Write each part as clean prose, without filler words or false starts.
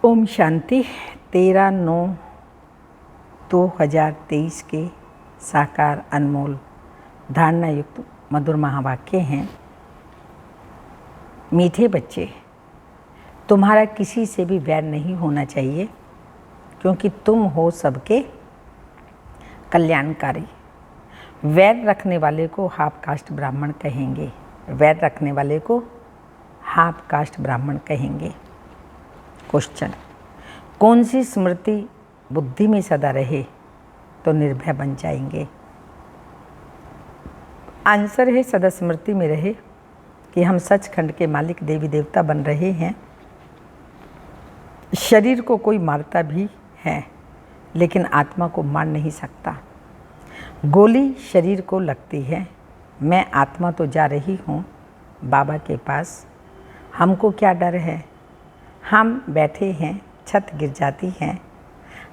ओम शांति। 13/9/2023 के साकार अनमोल धारणा युक्त मधुर महावाक्य हैं। मीठे बच्चे, तुम्हारा किसी से भी वैर नहीं होना चाहिए, क्योंकि तुम हो सबके कल्याणकारी। वैर रखने वाले को हाफ कास्ट ब्राह्मण कहेंगे। वैर रखने वाले को हाफ कास्ट ब्राह्मण कहेंगे। क्वेश्चन, कौन सी स्मृति बुद्धि में सदा रहे तो निर्भय बन जाएंगे? आंसर है सदा स्मृति में रहे कि हम सचखंड के मालिक देवी देवता बन रहे हैं। शरीर को कोई मारता भी है, लेकिन आत्मा को मार नहीं सकता। गोली शरीर को लगती है, मैं आत्मा तो जा रही हूँ बाबा के पास। हमको क्या डर है? हम बैठे हैं, छत गिर जाती है,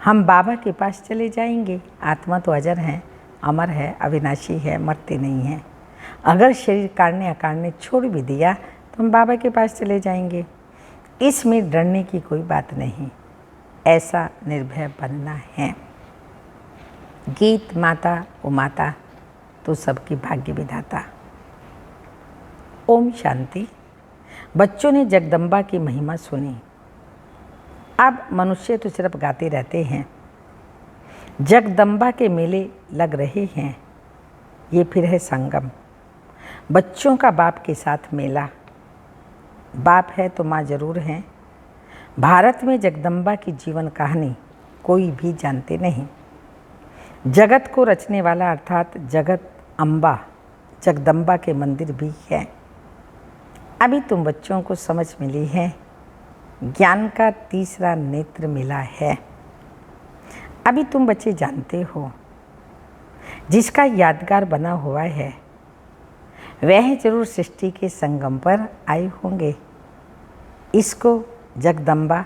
हम बाबा के पास चले जाएंगे। आत्मा तो अजर है, अमर है, अविनाशी है, मरते नहीं हैं। अगर शरीर काटने अकाटने छोड़ भी दिया तो हम बाबा के पास चले जाएंगे। इसमें डरने की कोई बात नहीं, ऐसा निर्भय बनना है। गीत माता ओ माता तो सबकी भाग्य विधाता। ओम शांति। बच्चों ने जगदम्बा की महिमा सुनी। अब मनुष्य तो सिर्फ गाते रहते हैं। जगदम्बा के मेले लग रहे हैं, ये फिर है संगम। बच्चों का बाप के साथ मेला। बाप है तो माँ जरूर हैं। भारत में जगदम्बा की जीवन कहानी कोई भी जानते नहीं। जगत को रचने वाला अर्थात जगत अम्बा जगदम्बा के मंदिर भी है। अभी तुम बच्चों को समझ मिली है, ज्ञान का तीसरा नेत्र मिला है। अभी तुम बच्चे जानते हो, जिसका यादगार बना हुआ है वह जरूर सृष्टि के संगम पर आए होंगे। इसको जगदम्बा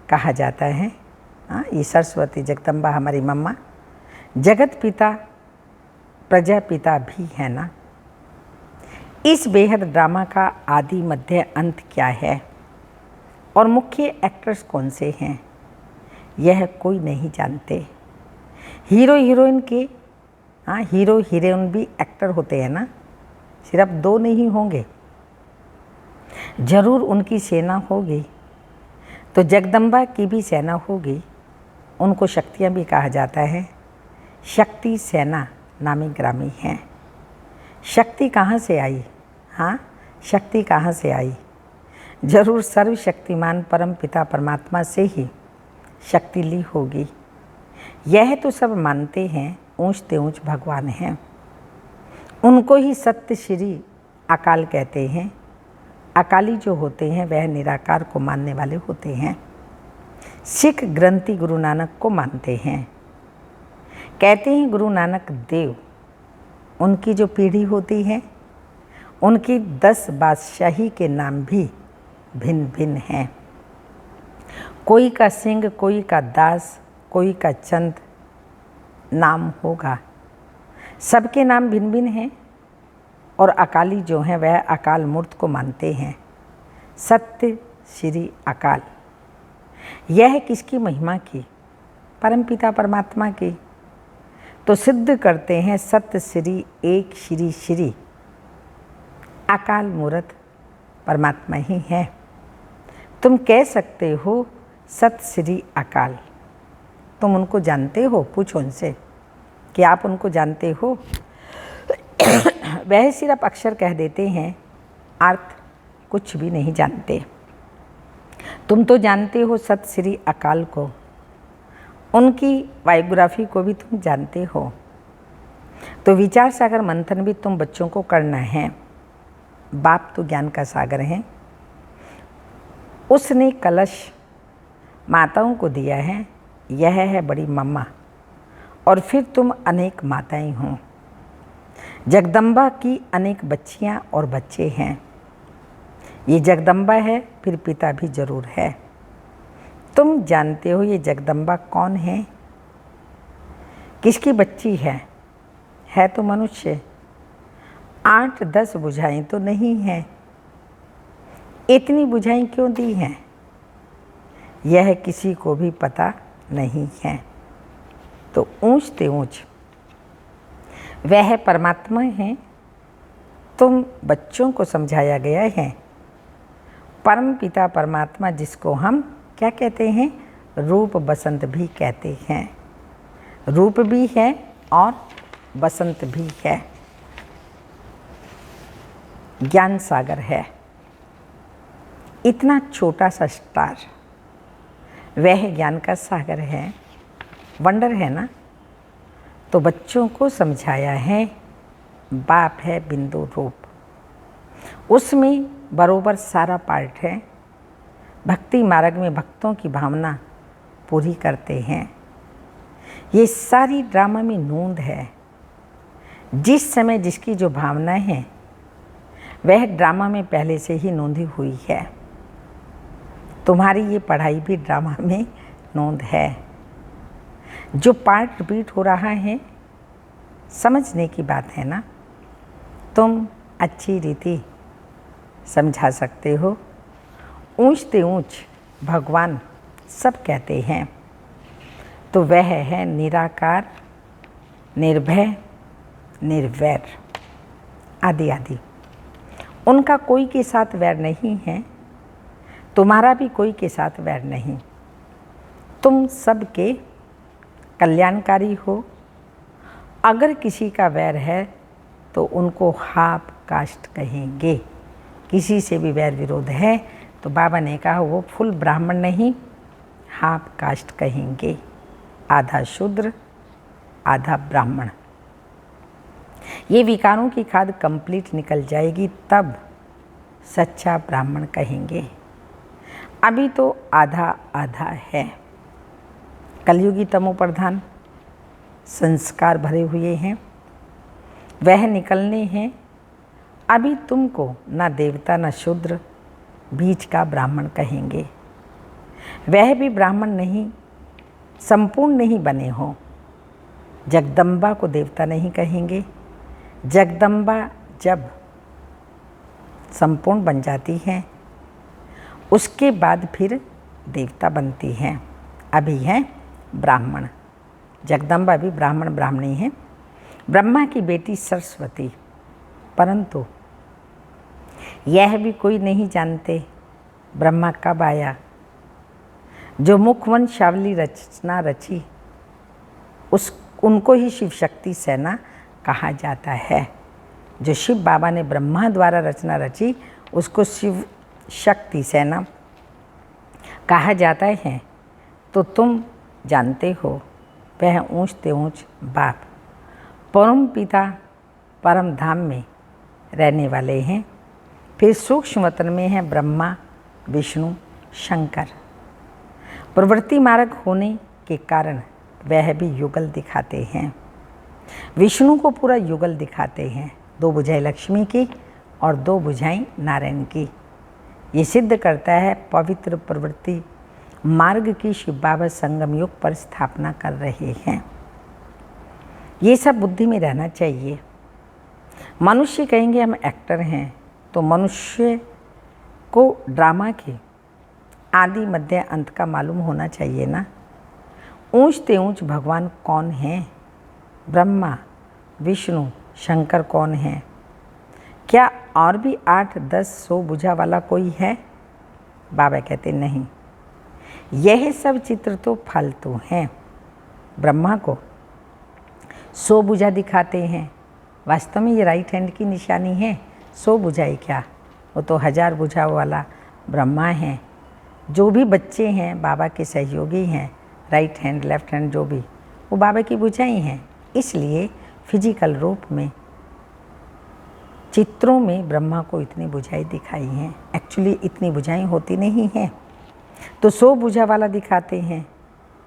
कहा जाता है। ये सरस्वती जगदम्बा हमारी मम्मा, जगत पिता प्रजापिता भी है ना। इस बेहद ड्रामा का आदि मध्य अंत क्या है और मुख्य एक्टर्स कौन से हैं, यह कोई नहीं जानते। हीरो हीरोइन के हीरो हीरोइन भी एक्टर होते हैं ना, सिर्फ दो नहीं होंगे, जरूर उनकी सेना होगी। तो जगदम्बा की भी सेना होगी। उनको शक्तियाँ भी कहा जाता है। शक्ति सेना नामी ग्रामी हैं। शक्ति कहाँ से आई? शक्ति कहाँ से आई? जरूर सर्वशक्तिमान परम पिता परमात्मा से ही शक्ति ली होगी। यह तो सब मानते हैं ऊंचते ऊंच भगवान हैं। उनको ही सत्य श्री अकाल कहते हैं। अकाली जो होते हैं वह निराकार को मानने वाले होते हैं। सिख ग्रंथी गुरु नानक को मानते हैं। कहते हैं गुरु नानक देव, उनकी जो पीढ़ी होती है उनकी 10 बादशाही के नाम भी भिन्न भिन्न हैं। कोई का सिंह, कोई का दास, कोई का चंद नाम होगा। सबके नाम भिन्न भिन्न हैं। और अकाली जो हैं वह अकाल मूर्त को मानते हैं। सत्य श्री अकाल। यह किसकी महिमा की? परमपिता परमात्मा की। तो सिद्ध करते हैं सत्य श्री एक श्री श्री अकाल मूर्त परमात्मा ही है। तुम कह सकते हो सत्य श्री अकाल। तुम उनको जानते हो? पूछो उनसे कि आप उनको जानते हो? वह सिर्फ अक्षर कह देते हैं, अर्थ कुछ भी नहीं जानते। तुम तो जानते हो सत्य श्री अकाल को, उनकी बायोग्राफी को भी तुम जानते हो। तो विचार सागर मंथन भी तुम बच्चों को करना है। बाप तो ज्ञान का सागर है। उसने कलश माताओं को दिया है, यह है बड़ी मम्मा, और फिर तुम अनेक माताएं हो। जगदम्बा की अनेक बच्चियां और बच्चे हैं। ये जगदम्बा है, फिर पिता भी जरूर है। तुम जानते हो ये जगदम्बा कौन है? किसकी बच्ची है तो मनुष्य। 8-10 बुझाएं तो नहीं हैं। इतनी बुझाएं क्यों दी हैं? यह किसी को भी पता नहीं है। तो ऊंच ते ऊंच वह परमात्मा है। तुम बच्चों को समझाया गया है परम पिता परमात्मा, जिसको हम क्या कहते हैं, रूप बसंत भी कहते हैं। रूप भी है और बसंत भी है। ज्ञान सागर है। इतना छोटा सा स्टार, वह ज्ञान का सागर है। वंडर है ना। तो बच्चों को समझाया है बाप है बिंदु रूप, उसमें बरोबर सारा पार्ट है। भक्ति मार्ग में भक्तों की भावना पूरी करते हैं। ये सारी ड्रामा में नोंद है। जिस समय जिसकी जो भावना है वह ड्रामा में पहले से ही नोंदी हुई है। तुम्हारी ये पढ़ाई भी ड्रामा में नोंद है। जो पार्ट रिपीट हो रहा है समझने की बात है ना। तुम अच्छी रीति समझा सकते हो। ऊंच ते ऊंच भगवान सब कहते हैं। तो वह है निराकार, निर्भय, निर्वैर आदि आदि। उनका कोई के साथ वैर नहीं है, तुम्हारा भी कोई के साथ वैर नहीं। तुम सबके कल्याणकारी हो। अगर किसी का वैर है तो उनको हाफ कास्ट कहेंगे। किसी से भी वैर विरोध है तो बाबा ने कहा वो फुल ब्राह्मण नहीं, हाफ कास्ट कहेंगे। आधा शूद्र, आधा ब्राह्मण। ये विकारों की खाद कंप्लीट निकल जाएगी तब सच्चा ब्राह्मण कहेंगे। अभी तो आधा आधा है। कलयुगी तमो प्रधान संस्कार भरे हुए हैं, वह निकलने हैं। अभी तुमको ना देवता ना शूद्र, बीच का ब्राह्मण कहेंगे। वह भी ब्राह्मण नहीं, संपूर्ण नहीं बने हो। जगदम्बा को देवता नहीं कहेंगे। जगदम्बा जब संपूर्ण बन जाती हैं उसके बाद फिर देवता बनती हैं। अभी है ब्राह्मण। जगदम्बा भी ब्राह्मण ब्राह्मणी है। ब्रह्मा की बेटी सरस्वती। परंतु यह भी कोई नहीं जानते ब्रह्मा कब आया। जो मुखवंशावली रचना रची उनको ही शिव शक्ति सेना कहा जाता है। जो शिव बाबा ने ब्रह्मा द्वारा रचना रची उसको शिव शक्ति सेना कहा जाता है। तो तुम जानते हो वह ऊंच ते ऊंच बाप परम पिता परम धाम में रहने वाले हैं। फिर सूक्ष्म वतन में है ब्रह्मा विष्णु शंकर। प्रवृत्ति मार्ग होने के कारण वह भी युगल दिखाते हैं। विष्णु को पूरा युगल दिखाते हैं, 2 भुजाएं लक्ष्मी की और 2 भुजाएं नारायण की। ये सिद्ध करता है पवित्र प्रवृत्ति मार्ग की शिव बाबा संगम युग पर स्थापना कर रहे हैं। ये सब बुद्धि में रहना चाहिए। मनुष्य कहेंगे हम एक्टर हैं, तो मनुष्य को ड्रामा के आदि मध्य अंत का मालूम होना चाहिए ना। ऊंच ते ऊंच भगवान कौन है? ब्रह्मा विष्णु शंकर कौन है? क्या और भी 8, 10, 100 भुजा वाला कोई है? बाबा कहते नहीं, यह सब चित्र तो फालतू हैं। ब्रह्मा को 100 भुजा दिखाते हैं, वास्तव में ये राइट हैंड की निशानी है। 100 भुजाएं क्या, वो तो 1000 भुजा वाला ब्रह्मा है। जो भी बच्चे हैं बाबा के सहयोगी हैं, राइट हैंड लेफ्ट हैंड जो भी, वो बाबा की भुजाएं हैं। इसलिए फिजिकल रूप में चित्रों में ब्रह्मा को इतनी भुजाएं दिखाई हैं। एक्चुअली इतनी भुजाएं होती नहीं हैं, तो 100 भुजा वाला दिखाते हैं।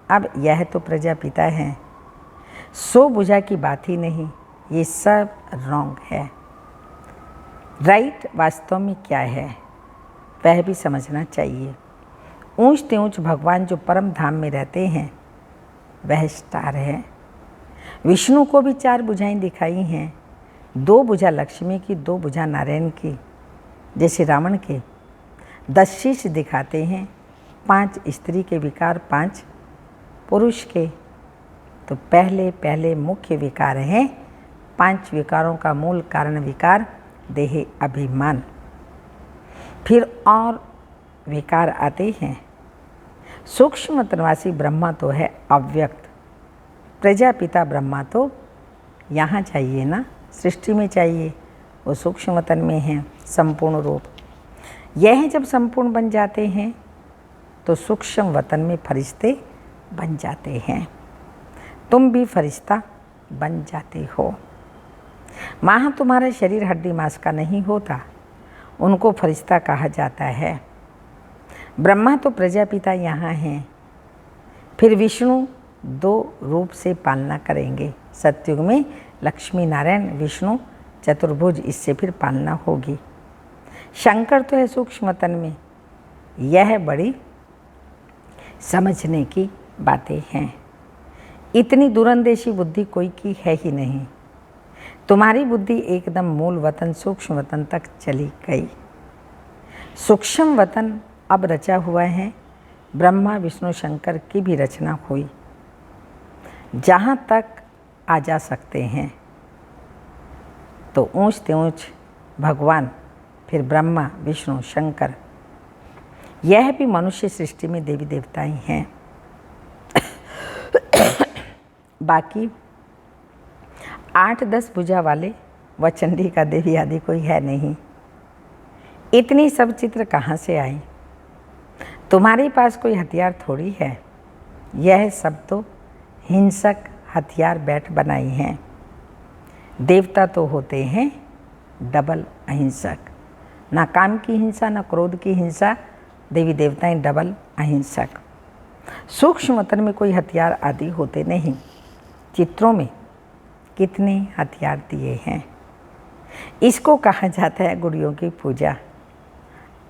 अब यह तो प्रजापिता है, 100 भुजा की बात ही नहीं। ये सब रॉन्ग है। राइट वास्तव में क्या है वह भी समझना चाहिए। ऊंच ते ऊंच भगवान जो परम धाम में रहते हैं वह स्टार है। विष्णु को भी 4 भुजाएं दिखाई हैं, 2 भुजा लक्ष्मी की, 2 भुजा नारायण की। जैसे रावण के 10 शीश दिखाते हैं, 5 स्त्री के विकार, 5 पुरुष के। तो पहले पहले मुख्य विकार हैं। 5 विकारों का मूल कारण विकार देह अभिमान। फिर और विकार आते हैं। सूक्ष्म तनवासी ब्रह्मा तो है अव्यक्त, प्रजापिता ब्रह्मा तो यहाँ चाहिए ना, सृष्टि में चाहिए, वो सूक्ष्म तन में है संपूर्ण रूप। यह जब संपूर्ण बन जाते हैं तो सूक्ष्म वतन में फरिश्ते बन जाते हैं। तुम भी फरिश्ता बन जाते हो। वहाँ तुम्हारा शरीर हड्डी मांस का नहीं होता, उनको फरिश्ता कहा जाता है। ब्रह्मा तो प्रजापिता यहाँ हैं। फिर विष्णु 2 रूप से पालना करेंगे। सतयुग में लक्ष्मी नारायण विष्णु चतुर्भुज, इससे फिर पालना होगी। शंकर तो है सूक्ष्म तन में। यह बड़ी समझने की बातें हैं। इतनी दूरंदेशी बुद्धि कोई की है ही नहीं। तुम्हारी बुद्धि एकदम मूल वतन सूक्ष्म वतन तक चली गई। सूक्ष्म वतन अब रचा हुआ है। ब्रह्मा विष्णु शंकर की भी रचना हुई। जहाँ तक आ जा सकते हैं तो ऊंच से ऊंच भगवान, फिर ब्रह्मा विष्णु शंकर, यह भी मनुष्य सृष्टि में देवी देवता ही हैं। बाकी 8-10 भुजा वाले व चंडी का देवी आदि कोई है नहीं। इतनी सब चित्र कहाँ से आई? तुम्हारे पास कोई हथियार थोड़ी है। यह सब तो हिंसक हथियार बैठ बनाई हैं। देवता तो होते हैं डबल अहिंसक, ना काम की हिंसा ना क्रोध की हिंसा। देवी देवताएं डबल अहिंसक। सूक्ष्म वतन में कोई हथियार आदि होते नहीं। चित्रों में कितने हथियार दिए हैं। इसको कहा जाता है गुड़ियों की पूजा।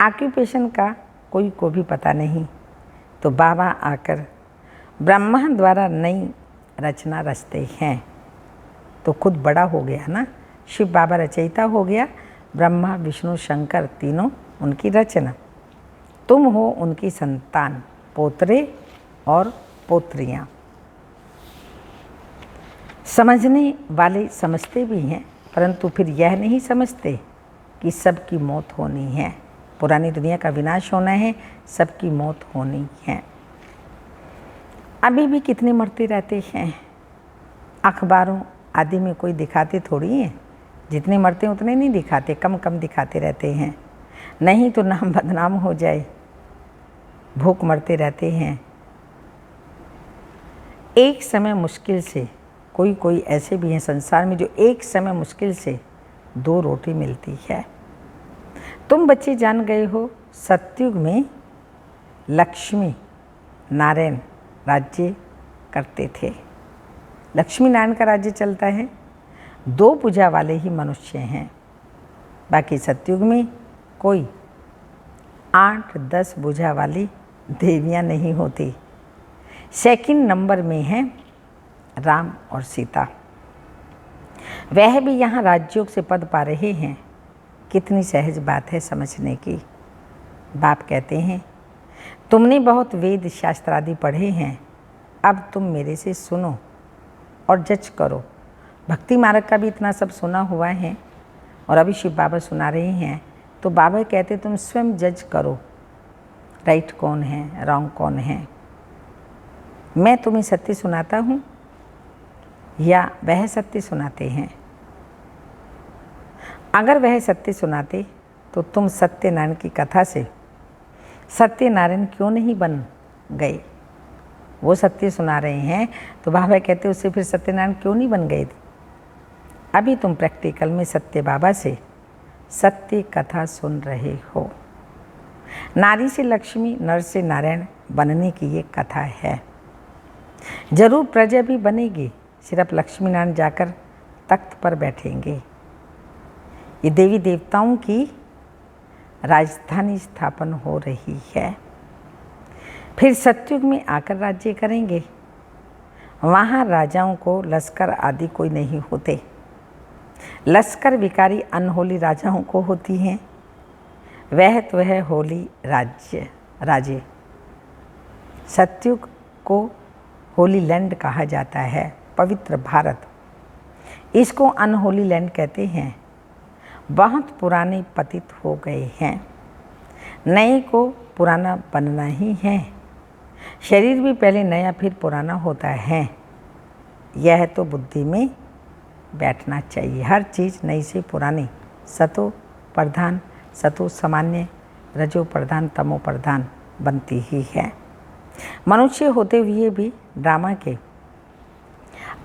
ऑक्यूपेशन का कोई को भी पता नहीं, तो बाबा आकर ब्रह्मा द्वारा नई रचना रचते हैं। तो खुद बड़ा हो गया ना, शिव बाबा रचयिता हो गया, ब्रह्मा विष्णु शंकर तीनों उनकी रचना। तुम हो उनकी संतान, पोतरे और पोत्रियाँ। समझने वाले समझते भी हैं, परंतु फिर यह नहीं समझते कि सबकी मौत होनी है। पुरानी दुनिया का विनाश होना है, सबकी मौत होनी है। अभी भी कितने मरते रहते हैं। अखबारों आदि में कोई दिखाते थोड़ी हैं। जितने मरते हैं उतने नहीं दिखाते, कम कम दिखाते रहते हैं, नहीं तो नाम बदनाम हो जाए। भूख मरते रहते हैं। एक समय मुश्किल से कोई ऐसे भी हैं संसार में जो एक समय मुश्किल से 2 रोटी मिलती है। तुम बच्चे जान गए हो, सतयुग में लक्ष्मी नारायण राज्य करते थे। लक्ष्मी नारायण का राज्य चलता है। 2 भुजा वाले ही मनुष्य हैं। बाकी सतयुग में कोई 8-10 भुजा वाली देवियाँ नहीं होती। सेकंड नंबर में हैं राम और सीता। वह भी यहाँ राजयोग से पद पा रहे हैं। कितनी सहज बात है समझने की। बाप कहते हैं, तुमने बहुत वेद शास्त्र आदि पढ़े हैं, अब तुम मेरे से सुनो और जज करो। भक्ति मार्ग का भी इतना सब सुना हुआ है और अभी शिव बाबा सुना रहे हैं। तो बाबा कहते तुम स्वयं जज करो, राइट कौन है, रॉन्ग कौन है। मैं तुम्हें सत्य सुनाता हूँ या वह सत्य सुनाते हैं। अगर वह सत्य सुनाते तो तुम सत्यनारायण की कथा से सत्यनारायण क्यों नहीं बन गए। वो सत्य सुना रहे हैं तो बाबा कहते उससे फिर सत्यनारायण क्यों नहीं बन गए। अभी तुम प्रैक्टिकल में सत्य बाबा से सत्य कथा सुन रहे हो। नारी से लक्ष्मी, नर से नारायण बनने की ये कथा है। जरूर प्रजा भी बनेगी, सिर्फ लक्ष्मी नारायण जाकर तख्त पर बैठेंगे। ये देवी देवताओं की राजधानी स्थापन हो रही है। फिर सतयुग में आकर राज्य करेंगे। वहाँ राजाओं को लश्कर आदि कोई नहीं होते। लश्कर विकारी अनहोली राजाओं को होती हैं। वह तो है होली राजे। सतयुग को होली लैंड कहा जाता है, पवित्र भारत। इसको अनहोली लैंड कहते हैं। बहुत पुराने पतित हो गए हैं, नए को पुराना बनना ही है। शरीर भी पहले नया फिर पुराना होता है। यह तो बुद्धि में बैठना चाहिए। हर चीज़ नई से पुरानी, सतो प्रधान, सतो सामान्य, रजो प्रधान, तमो प्रधान बनती ही है। मनुष्य होते हुए भी ड्रामा के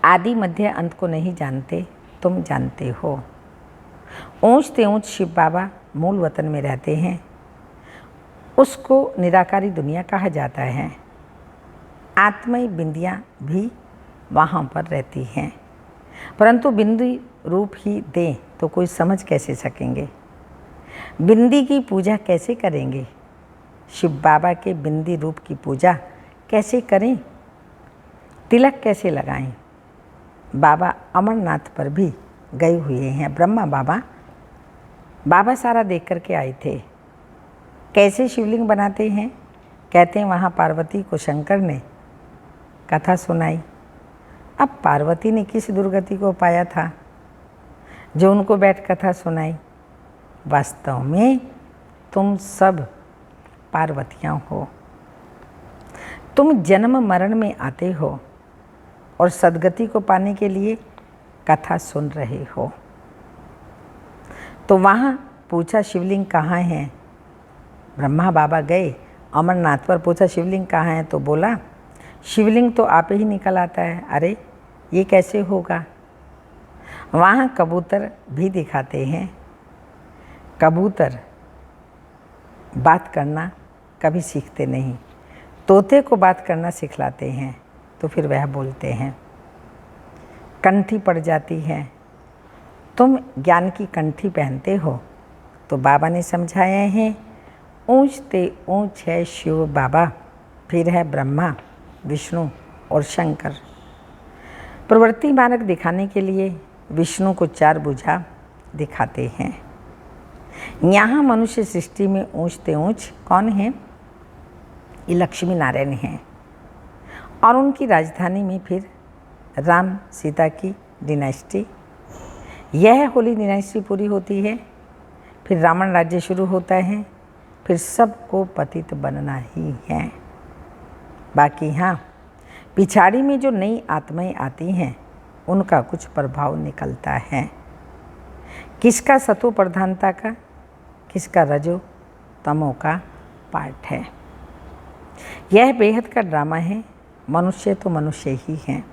आदि मध्य अंत को नहीं जानते, तुम जानते हो। ऊंच ते ऊंच शिव बाबा मूल वतन में रहते हैं, उसको निराकारी दुनिया कहा जाता है। आत्मय बिंदियाँ भी वहाँ पर रहती हैं, परंतु बिंदी रूप ही दें तो कोई समझ कैसे सकेंगे? बिंदी की पूजा कैसे करेंगे? शिव बाबा के बिंदी रूप की पूजा कैसे करें? तिलक कैसे लगाएं? बाबा अमरनाथ पर भी गए हुए हैं। ब्रह्मा बाबा सारा देख कर के आए थे। कैसे शिवलिंग बनाते हैं? कहते हैं वहाँ पार्वती को शंकर ने कथा सुनाई। अब पार्वती ने किस दुर्गति को पाया था जो उनको बैठ कथा सुनाई? वास्तव में तुम सब पार्वतियाँ हो। तुम जन्म मरण में आते हो और सद्गति को पाने के लिए कथा सुन रहे हो। तो वहाँ पूछा शिवलिंग कहाँ है? ब्रह्मा बाबा गए अमरनाथ पर, पूछा शिवलिंग कहाँ है? तो बोला शिवलिंग तो आप ही निकल आता है। अरे ये कैसे होगा? वहाँ कबूतर भी दिखाते हैं। कबूतर बात करना कभी सीखते नहीं, तोते को बात करना सिखलाते हैं तो फिर वह बोलते हैं। कंठी पड़ जाती है, तुम ज्ञान की कंठी पहनते हो। तो बाबा ने समझाया है, ऊंच ते ऊंच है शिव बाबा, फिर है ब्रह्मा, विष्णु और शंकर। प्रवृत्ति मार्ग दिखाने के लिए विष्णु को 4 भुजा दिखाते हैं। यहाँ मनुष्य सृष्टि में ऊंच ते ऊंच कौन है? ये लक्ष्मी नारायण हैं। और उनकी राजधानी में फिर राम सीता की डिनाइस्टी, यह होली डिनाइस्टी पूरी होती है। फिर रावण राज्य शुरू होता है। फिर सबको पतित बनना ही है। बाकी हाँ, पिछाड़ी में जो नई आत्माएं आती हैं उनका कुछ प्रभाव निकलता है। किसका सतो प्रधानता का, किसका रजो तमो का पाठ है। यह बेहद का ड्रामा है। मनुष्य तो मनुष्य ही हैं,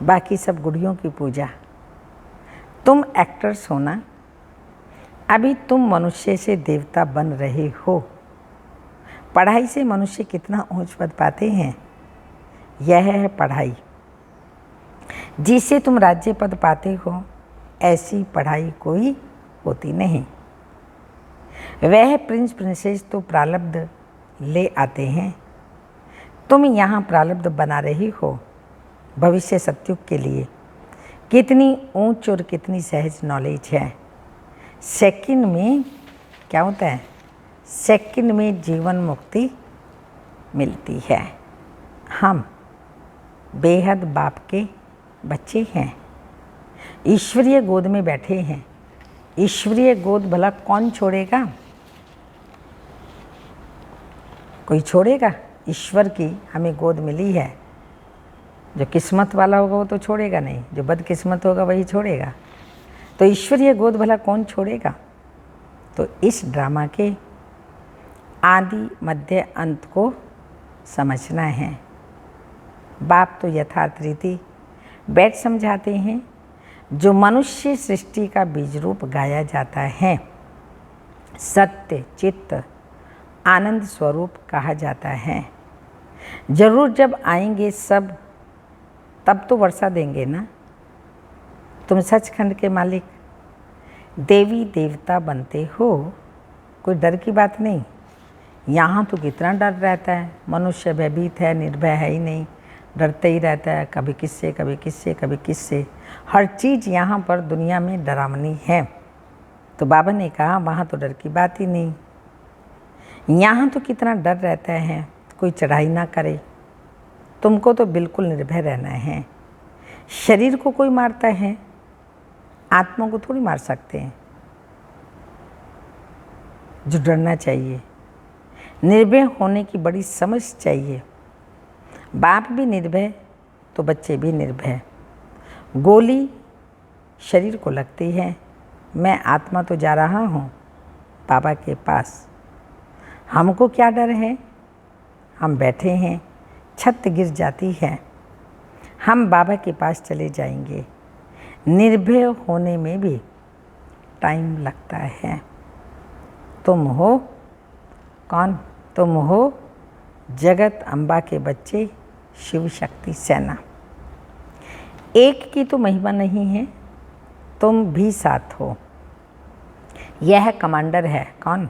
बाकी सब गुड़ियों की पूजा। तुम एक्टर्स हो ना, अभी तुम मनुष्य से देवता बन रहे हो। पढ़ाई से मनुष्य कितना ऊंच पद पाते हैं, यह है पढ़ाई। जिससे तुम राज्य पद पाते हो, ऐसी पढ़ाई कोई होती नहीं। वह प्रिंस प्रिंसेस तो प्रारब्ध ले आते हैं, तुम यहाँ प्रारब्ध बना रही हो भविष्य सतयुग के लिए। कितनी ऊंच और कितनी सहज नॉलेज है। सेकंड में क्या होता है? सेकंड में जीवन मुक्ति मिलती है। हम बेहद बाप के बच्चे हैं, ईश्वरीय गोद में बैठे हैं। ईश्वरीय गोद भला कौन छोड़ेगा? कोई छोड़ेगा? ईश्वर की हमें गोद मिली है। जो किस्मत वाला होगा वो तो छोड़ेगा नहीं, जो बदकिस्मत होगा वही छोड़ेगा। तो ईश्वरीय गोद भला कौन छोड़ेगा? तो इस ड्रामा के आदि मध्य अंत को समझना है। बाप तो यथार्थ रीति बैठ समझाते हैं। जो मनुष्य सृष्टि का बीज रूप गाया जाता है, सत्य चित्त आनंद स्वरूप कहा जाता है। जरूर जब आएंगे सब, तब तो वर्षा देंगे ना। तुम सचखंड के मालिक देवी देवता बनते हो, कोई डर की बात नहीं। यहाँ तो कितना डर रहता है। मनुष्य भयभीत है, निर्भय है ही नहीं, डरते ही रहता है, कभी किससे कभी किससे कभी किससे। हर चीज़ यहाँ पर दुनिया में डरावनी है। तो बाबा ने कहा वहाँ तो डर की बात ही नहीं। यहाँ तो कितना डर रहता है, कोई चढ़ाई ना करे। तुमको तो बिल्कुल निर्भय रहना है। शरीर को कोई मारता है, आत्मा को थोड़ी मार सकते हैं। जो डरना चाहिए, निर्भय होने की बड़ी समझ चाहिए। बाप भी निर्भय तो बच्चे भी निर्भय। गोली शरीर को लगती है, मैं आत्मा तो जा रहा हूँ बाबा के पास। हमको क्या डर है? हम बैठे हैं, छत गिर जाती है, हम बाबा के पास चले जाएंगे। निर्भय होने में भी टाइम लगता है। तुम हो कौन? तुम हो जगत अम्बा के बच्चे, शिव शक्ति सेना। एक की तो महिमा नहीं है, तुम भी साथ हो। यह कमांडर है। कौन?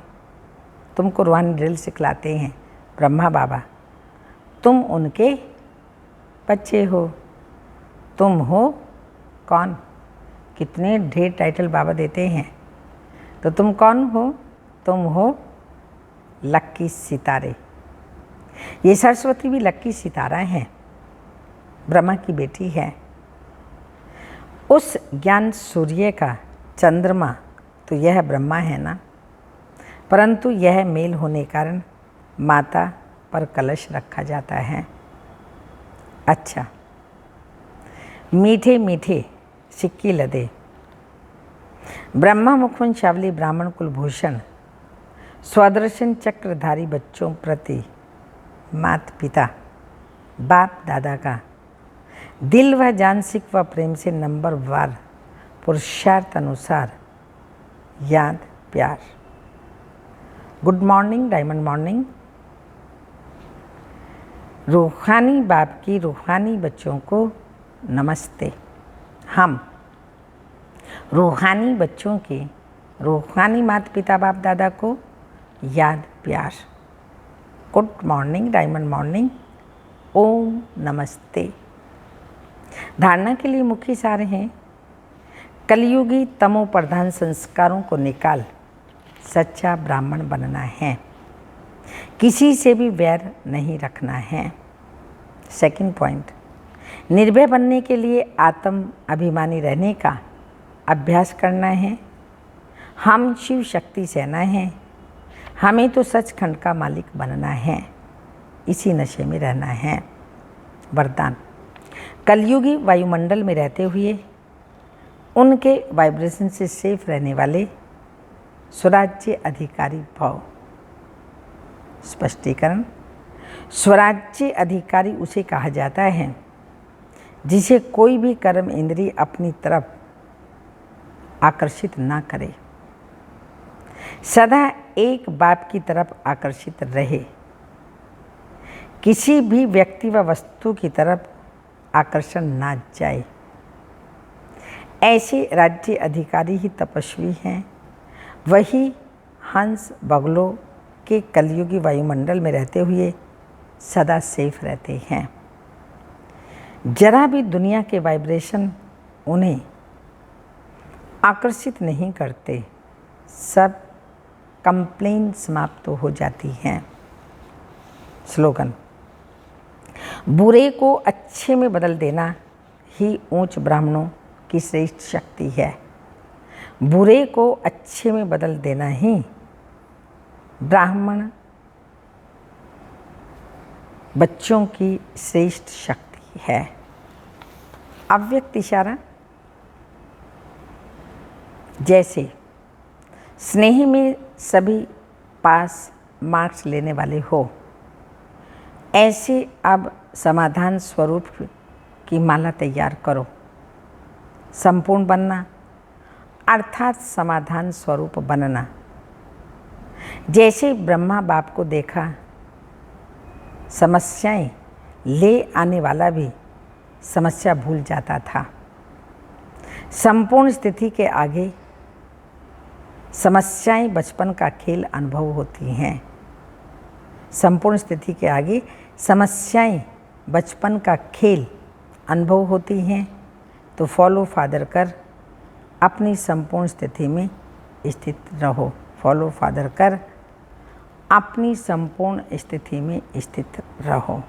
तुमको रूहानी ड्रिल सिखलाते हैं ब्रह्मा बाबा। तुम उनके बच्चे हो। तुम हो कौन? कितने ढेर टाइटल बाबा देते हैं। तो तुम कौन हो? तुम हो लक्की सितारे। ये सरस्वती भी लक्की सितारा है, ब्रह्मा की बेटी है। उस ज्ञान सूर्य का चंद्रमा तो यह ब्रह्मा है ना, परंतु यह मेल होने कारण माता पर कलश रखा जाता है। अच्छा, मीठे मीठे सिक्की लदे ब्रह्मा मुखुन शावली ब्राह्मण कुलभूषण स्वदर्शन चक्रधारी बच्चों प्रति माता पिता बाप दादा का दिल व जान सिक व प्रेम से नंबर वार पुरुषार्थ अनुसार याद प्यार। Good morning, diamond morning. रूहानी बाप की रूहानी बच्चों को नमस्ते। हम रूहानी बच्चों के रूहानी माता पिता बाप दादा को याद प्यार। Good morning, diamond morning. Om नमस्ते। धारणा के लिए मुख्य सार हैं। कलयुगी तमो प्रधान संस्कारों को निकाल सच्चा ब्राह्मण बनना है। किसी से भी वैर नहीं रखना है। सेकंड पॉइंट, निर्भय बनने के लिए आत्म अभिमानी रहने का अभ्यास करना है। हम शिव शक्ति सेना हैं, हमें तो सचखंड का मालिक बनना है, इसी नशे में रहना है। वरदान, कलयुगी वायुमंडल में रहते हुए उनके वाइब्रेशन से सेफ रहने वाले स्वराज्य अधिकारी भव। स्पष्टीकरण, स्वराज्य अधिकारी उसे कहा जाता है जिसे कोई भी कर्म इंद्रिय अपनी तरफ आकर्षित ना करे, सदा एक बाप की तरफ आकर्षित रहे, किसी भी व्यक्ति व वस्तु की तरफ आकर्षण ना जाए। ऐसे राज्य अधिकारी ही तपस्वी हैं। वही हंस बगलों के कलयुगी वायुमंडल में रहते हुए सदा सेफ रहते हैं। जरा भी दुनिया के वाइब्रेशन उन्हें आकर्षित नहीं करते। सब कंप्लेन समाप्त हो जाती हैं। स्लोगन, बुरे को अच्छे में बदल देना ही ऊंच ब्राह्मणों की श्रेष्ठ शक्ति है। बुरे को अच्छे में बदल देना ही ब्राह्मण बच्चों की श्रेष्ठ शक्ति है। अव्यक्त इशारा, जैसे स्नेह में सभी पास मार्क्स लेने वाले हो, ऐसे अब समाधान स्वरूप की माला तैयार करो। संपूर्ण बनना अर्थात समाधान स्वरूप बनना। जैसे ब्रह्मा बाप को देखा, समस्याएं ले आने वाला भी समस्या भूल जाता था। संपूर्ण स्थिति के आगे समस्याएं बचपन का खेल अनुभव होती हैं। संपूर्ण स्थिति के आगे समस्याएं बचपन का खेल अनुभव होती हैं। तो फॉलो फादर कर अपनी संपूर्ण स्थिति में स्थित रहो। फॉलो फादर कर अपनी संपूर्ण स्थिति में स्थित रहो।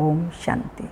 ओम शांति।